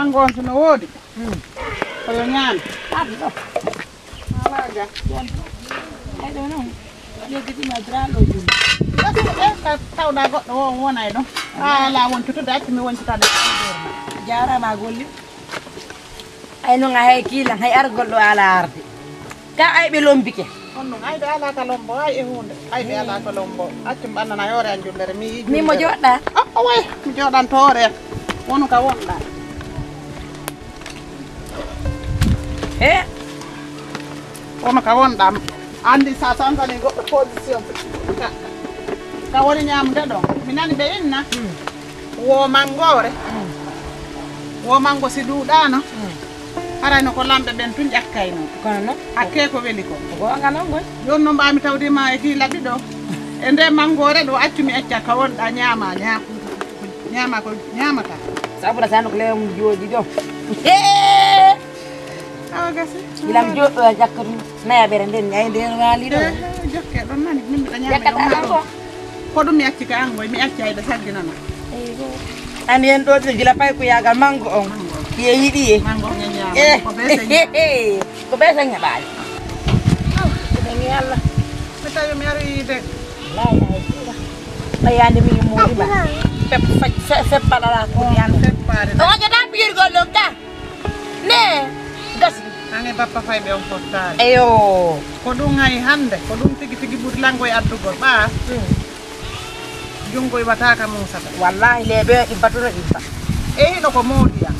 mango on sono wodi koyo ñaan addo alaga ay do non legiti ma dralo jum tawda goddo wonay do ala won tutude acci mi won tutade jara ma golli ay no nga hay kila hay argol do ala arde ka ay be lombike on non ay be ala ka lombo ay e hunde ay be ala ka lombo acci bannana yore an jullere mi mo jodda way mi jodan tore wonu ka wonda wonu ka wonda andi sa sansani goddo position ka woni ñamde ɗo mi nani ɓe inna wo mangore wo mango si ɗuɗano harayno ko lamɓe ɓen tun ƴakkayno kono hakke ko weli ko gonga non goy joni no mbami tawdima e kilaɓi ɗo e nde mangore ɗo accumi acca ka wonɗa ñama ko ñamata sabura sano ko lewum jooɗi ɗo awa gasi ilam joɗɗo jakkatu naya ɓere nden ay nden waali ɗo jokke ɗon nani min mbiɗa jakkata ñama ko ɗum mi acci ka angoy mi acci ayɗa sagginana andi en ɗo gila pay ko yagal mango on ye yiɗi ye mango ñama ko ɓe sa ñaɓaali ɗani allah mi tawi mi ari de ɓayande mi moori ba feppalala ko yanda feppade o jota piyirgol ɗon ka ne gasi ange bappa fayɓe on fottade eyo ko ɗum hay hande ko ɗum tigi tigi ɓuuri langoy addugol ɓa jungo iwataka musata wallahi leɓe ibbatuno ibba e hino ko moodiya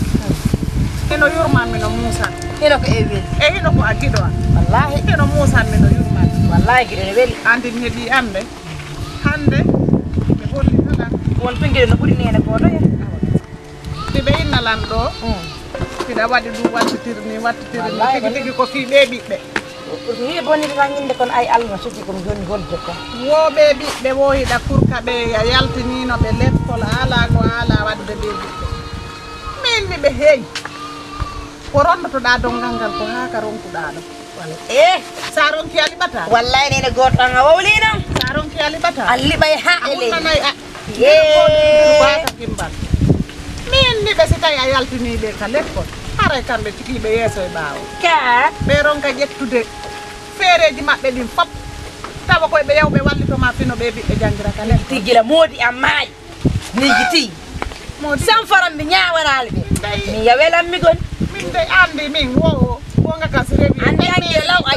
hino yurmanmi no musa hino ko e weli e hino ko a giɗo an wallahi hino musanmi no yurmanmi wallahi giɗo ne weli andi mi heeɓi ande hande mi hollitaɗan won pinguiɗe no ɓuuri nene goto he ɗiɓe innalan ɗo mbiɗa waɗi ɗum wattitirni tigi tigi ko fi ɓe ɓiɓɓe ni bonide tan inde kono ay allah no soki komi joni holde ko woɓe ɓiɓɓe wohiɗa kurka ɓe ya yaltinino ɓe lekkol ala ko ala wadde ɓe ɓiɓɓe min miɓe heeyi ko rondotoɗa dongal ngal ko haa ka ronkuɗa ɗo sa ronki a liɓata wallahi nene goto tan a wawli noon sa ronki a liɓata a liɓay ha a ele hunnanayi waka kimbal min miɓe si tawi a yaltiniɓe ka lekkol haray kamɓe cikiɓe yeeso e ɓaawo ka ɓe ronka ƴettude feereji maɓɓe ɗin fop tawa koye ɓe yawɓe wallitoma fino ɓe ɓiɓɓe jangira ka lekkol tigila moodi am maayi niji ti sans faram ɓe ñawanali ɓe min yawelanmi gon min de andi min wowo wonga ka so rewi andi andi law a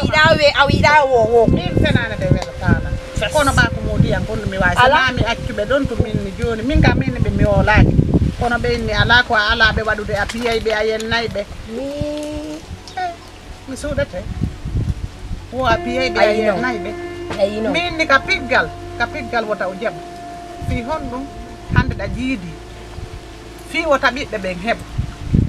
yiɗa wo min fenane de wel kala kono ɓa ko moodiyan gonɗo mi wawi sanami accuɓe ɗon to minni joni min ka minni ɓe mi wolaki kono ɓe inni ala ko a ala ɓe waɗude a piyay ɓe a yennayyi ɓe mi suuɗete wo a piyay ɓe a yennayyi ɓe ayino min ni ka piggal wota o jaɓa fi honɗum hande ɗa jiidi fi wota ɓiɓɓe ɓen heɓa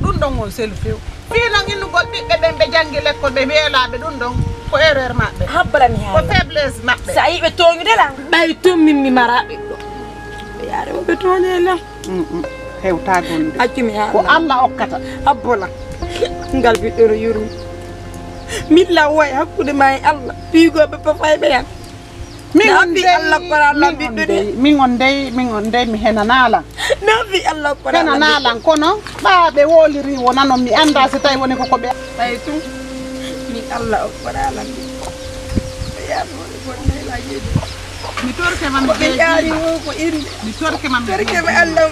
ɗum ɗon on selu few fi noon innugol ɓiɓɓe ɓen ɓe janggi lekkol ɓe weelaɓe ɗum ɗon ko erreur maɓɓe habbalami ko faiblesse maɓɓe sa yiɓe toñudela ɓawi tommin mi mara ɓiɗɗo ɓe yaare woɓe toñela hewta gonde accumi ha ko Allah okkata abbola ngal ɓiɗɗo no yurmi milla way hakkude ma e allah piigoɓe pafayɓe yan min on nafi allah kora allah ɓiɗɗo de min on dey mi henanalan nafi allah kora henanalan kono ɓaɓe woliri wonanon mi anda so tawi woni koko ɓe ɓay tum mi allah o koralan ɓe yaɗoɗe gonɗelajeji mi torke mam ɓe ƴaari wo ko inde mi torke mam torkeɓe allah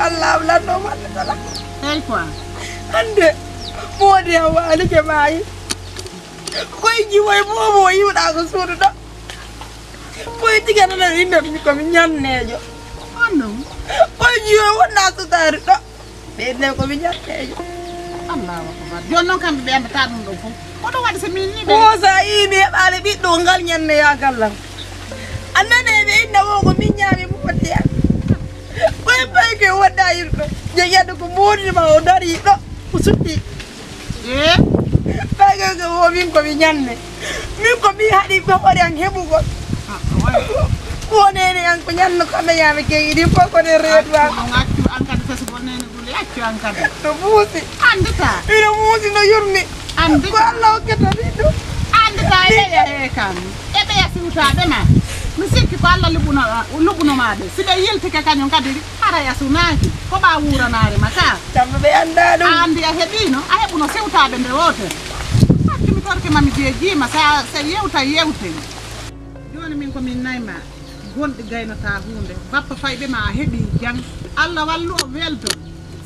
allah lanɗoma allah talaey quoi hande moodi a waalike maayi koye jiwoye momo yiwɗa ko suudu ɗo koye tiganana innatumi komi ñannejo non koye jiwoye wonɗa sudari ɗo ɓenne komi ñannejo allahu akbar joni noon kamɓe ɓe andata ɗum ɗo fof oɗo waɗi so min yiɓe o sa yimi heɓade ɓiɗɗo ngal ñanneyagallam annane ɓe inna wo ko min ñaami mumatiya koye bayke wonɗa yirɗo jeeyade ko moodima o dari ɗo o sutti bayke ko wo min komi ñanne min komi haɗi hoore an heɓugol wonene an ko ñanno kame yaami keyiɗi fof kone reeduwa accu an kadi fesugol nene guli accu an kadi no muusi andita ino muusi no yurmi andita ko allah hokkata ɓiɗɗo andita eɓeya e kam eɓeya siwtaɓe ma mi sikki ko Allah lubuno maade sibe yeltike kañum kadi hara yasunaki ko ba wuranare maka tambe be anda dum andi a heɓino a heɓuno sewtaɓe nde wotere hakkimi torke mami jeejima sa yewta yewte joni min komin nayma gonɗi gaynata hunde bappa fayɓe ma a heeɓi jang Allah wallu o welto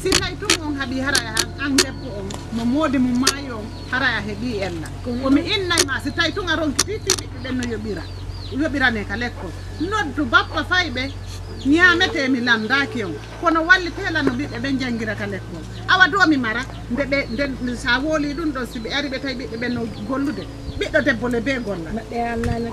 si tawi tum on haaɓi hara an debbo on mo moodi mo maayi on hara a heeɓi ella komi innayma si tawi tun a ronkiti ɓiɓɓe ɓen no yoɓirane ka lekkol noddu bappa fayɓe ñamete mi landaki on kono wallitela no ɓiɓɓe ɓen jangira ka lekkol awa do mi mara nde sa wooli ɗum ɗon siɓe ari ɓe tawi ɓiɓɓe ɓen no gollude ɓiɗɗo debbo le be golla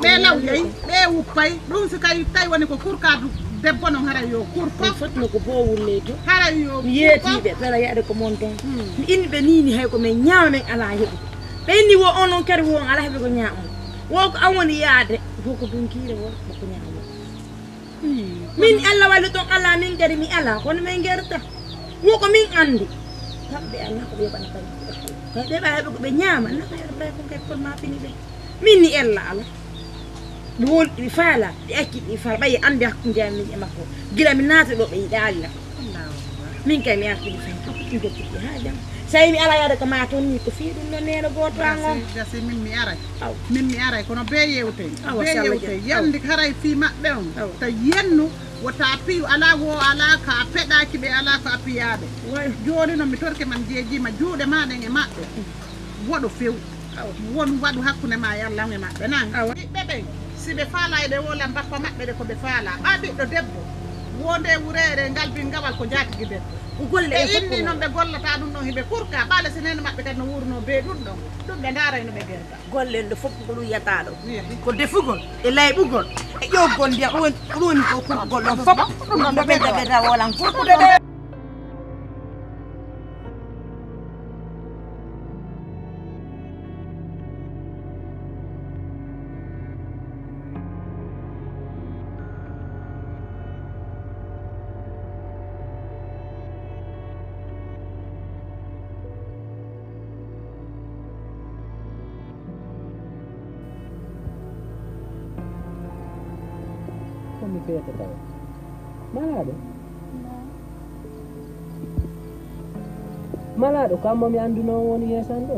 ɓe lawyay ɓe wuppay ɗum si kay tawi woni ko kurkadu debbo non hara yo kurko fotno ko bowulle to hara yo mi yeetiɓe tara yaade ko mon ton mi inni ɓe nini hay ko min ñaama men ala heeɓi ɓe inni wo onon kadi wo on ala heeɓi ko ñaamo wo ko an woni yaade fof ko dunkire wo bako ñaamo min Allah wallu ton ala min kadi mi ala kono min gerta wo ko min andi kamɓe Allah ko ɓe ɓana kadi ɓe ɓa heeɓe ko ɓe ñaama nafa yerɓe ko kadi kon ma fini ɓe min ni ella ala ɗi woni ɗi faala ɗi acci ɗi faala ɓayi andi hakkude am min e makko gila mi naata ɗo ɓe yiɗa Allah min kay mi arti ɗi faala ɗi gettiɗi ha jam so mi ala yaade ko ma toon ni ko fii ɗum no neeno gooto an on gasi min mi aray kono be yewte yandi haray fi maɓɓe on to yennu wota piyu ala wo ala ka peɗaki ɓe ala ko a piyaɓe joni noon mi torke man jeejima juuɗe maɗen e maɓɓe woɗo few won waɗu hakkude ma yallah e maɓɓe nan ɓiɓɓe ɓen si ɓe faala e ɓe wolan bappa maɓɓe ɗe ko ɓe faala ɓa ɓiɗɗo debbo wonde wurere ngal bingawal ko jatigi debbo golle e inni noon ɓe gollata ɗum ɗon hiɓe kurka ɓaale sinene maɓɓe kadi no wurno be ɗum ɗum ɓe daarayno ɓe gerta golle nde fof ko ɗum yiyata ɗo ko defugol e layɓugol e ƴoggol ndiyam ɗum woni ko kurgol ɗon fof ɗum ɗo ɓedda ɓedda wolan kurkude ɗe mi fete taw malaɗo malaɗo kammo mi anduno woni yesan ɗo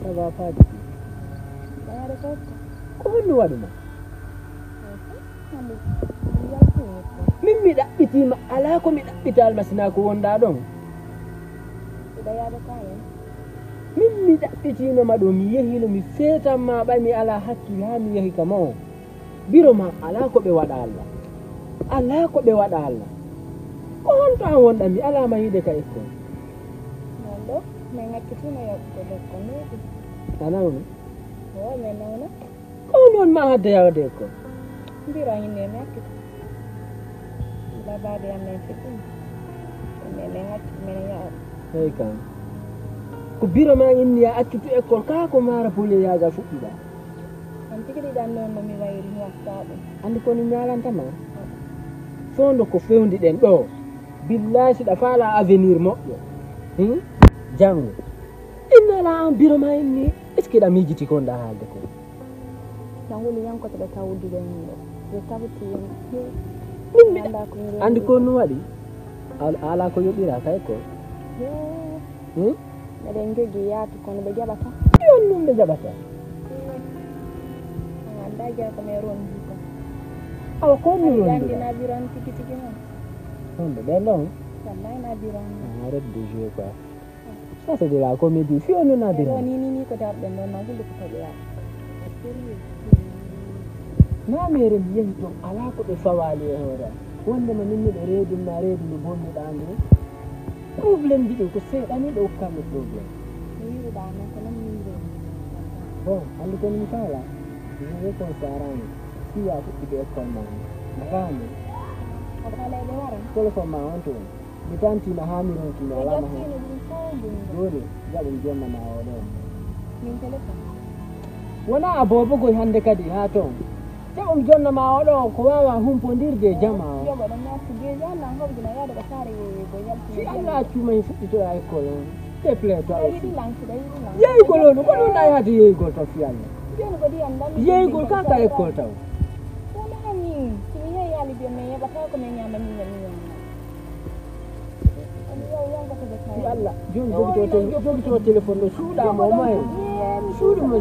ça va pas du tout ko honno waɗuma min mi ɗaɓɓitima ala ko mi ɗaɓɓita almasina ko wonɗa ɗon min mi ɗaɓɓitinoma ɗo mi yehino mi fetanma ɓay mi ala hakkille ha mi yehi kama o biro ma ala ko ɓe waɗa Allah ala ko ɓe waɗa Allah ko honto an wonɗa mi ala ma yiide ka ekkon anawno ko noon ma hadde yawde ekkon hey kam ko biro ma inni ya accutu école ka ko mara pole yaga fuɗɗiɗa andi kono ñalantama fondo ko fewndi ɗen ɗo billahi siɗa faala avenir moƴƴo jango innala an biro ma inni est ce que ɗa mijiti konɗa haalde ko andi ko no waɗi ala ko yoɓira ka école eɗen jogii yaatu kono ɓe jaɓata yon ɗum ɓe jaɓata anda jaa ko mais ron ji kon awa ko ni ron jangina biran tigi tigi noon honde ɓen ɗon wallahi na biran arrête de jouer quoi ça c'est de la comédie fi on na dira ni ko darɗen ɗon ma hunde ko taɓe yaa na mere mi yehi ɗon ala ko ɓe fawali e hoore wondema min miɗo reedum na reedu ndu bonnuɗa andre probléme ji ɗin ko seeɗani ɗo hokkanmi probléme bon andi kono mi faala je kon sarani siya fuɗɗude école ma a faami téléphone ma on toon mi tantima ha mi ronkino alama hen joni jaɓum jonnama o ɗon wona a bobogoy hande kadi ha toon jaɓum jonnama o ɗo ko wawa humpodirde jama o si Allah accumay fuɗɗitoɗa école on déplaire toi aussi yeygol on ko ɗum ɗa yahde yeygol to fi Allah Joni ko diyam dam. yeygol kan ka école taw Wala hani. Simi ya yali bi me ya bata ko me nyama ni nyama. Ani yow yang ko be kay. yalla joni jogi to téléphone ɗo suuɗama o mayi suuɗuma